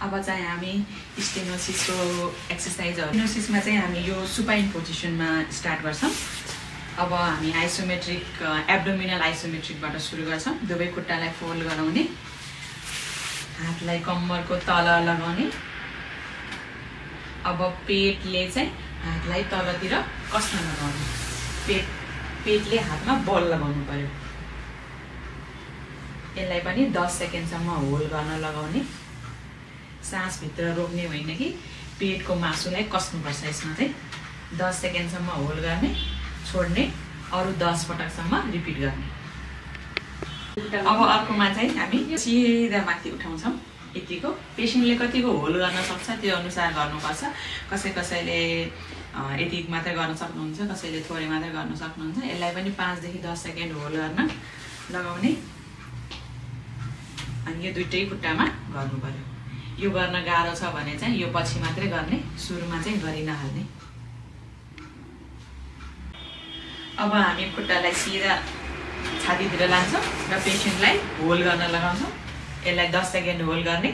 अब चाहिँ हामी स्टेनोसिसको एक्सरसाइजहरु स्टेनोसिसमा चाहिँ हामी यो सुपाइन पोजिसनमा स्टार्ट गर्छौं। अब हामी आइसोमेट्रिक एब्डोमिनल आइसोमेट्रिकबाट सुरु गर्छौं। दुवै खुट्टालाई फोल्ड गराउने, हातलाई कम्मरको तल लगाउने। अब पेटले चाहिँ हातलाई तलतिर कस्न लगाउने, पेटले हातमा बल लगाउनु पर्यो। यसलाई पनि 10 सेकेन्डसम्म होल्ड गर्न लगाउने। सास भित्र रोक्ने होइन कि पेटको मासुलाई कस्नुपर्छ। यसमा चाहिँ 10 सेकेन्डसम्म होल्ड गर्ने, छोड्ने, अरु 10 पटकसम्म रिपिट गर्ने। अब अर्कोमा चाहिँ हामी सिधा माथि उठाउँछौं। यतिको पेशेन्टले कतिको होल्ड गर्न सक्छ त्यो अनुसार गर्नुपर्छ। कसैले यति मात्र गर्न सक्नुहुन्छ, कसैले थोरै मात्र गर्न सक्नुहुन्छ। यसलाई पनि 5 देखि 10 सेकेन्ड होल्ड गर्न लगाउने अनि यो दुईटै खुट्टामा गर्नु पर्यो। यो गर्न गाह्रो छ भने चाहिँ यो पछि मात्रै गर्ने, सुरुमा चाहिँ गरि नहाल्ने। अब हामी खुट्टालाई सिधा छातीतिर लान्छौं र पेशेन्टलाई होल्ड गर्न लगाउँछौं। यसलाई 10 सेकेन्ड होल्ड गर्ने,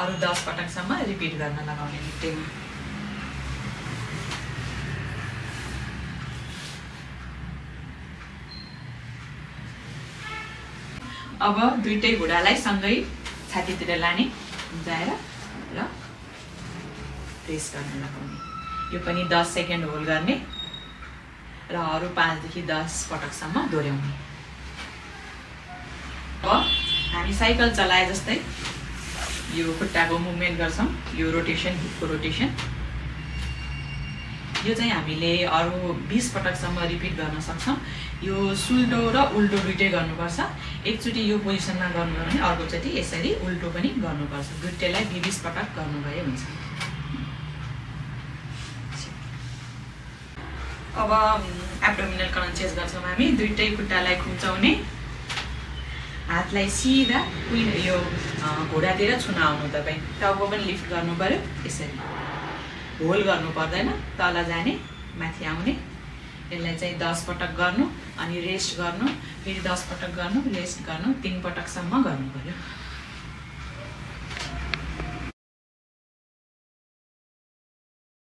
अरु 10 पटकसम्म रिपिट गर्न लगाउने दुईटैमा। अब दुईटै घुँडालाई सँगै छातीतिर लाने, जाएर र प्रेस गर्न लगाउने। यो पनि 10 सेकेन्ड होल्ड गर्ने र अरु 5 देखि 10 पटकसम्म दोहोर्याउने। अब हामी साइकल चलाए जस्तै यो खुट्टाको मुभमेन्ट गर्छौं। यो रोटेसन, हिपको रोटेसन। यो चाहिँ हामीले अरु 20 पटकसम्म रिपिट गर्न सक्छौं। यो सुल्टो र उल्टो दुईटै गर्नुपर्छ। एकचोटी यो पोजिसनमा गर्नुभयो भने अर्कोचोटी यसरी उल्टो पनि गर्नुपर्छ। दुईटैलाई 20 पटक गर्नुभयो हुन्छ। अब एब्डोमिनल क्रन्चेस गर्छौं हामी। दुईटै खुट्टालाई खुम्चाउने, हातलाई सिधा यो घुँडातिर छुन आउनु। तपाई टाउको पनि लिफ्ट गर्नु पर्यो। यसरी होल्ड गर्नु पर्दैन, तल जाने, माथि आउने। यसलाई चाहिँ 10 पटक गर्नु अनि रेस्ट गर्नु, फेरि 10 पटक गर्नु, रेस्ट गर्नु, 3 पटकसम्म गर्नु पर्यो।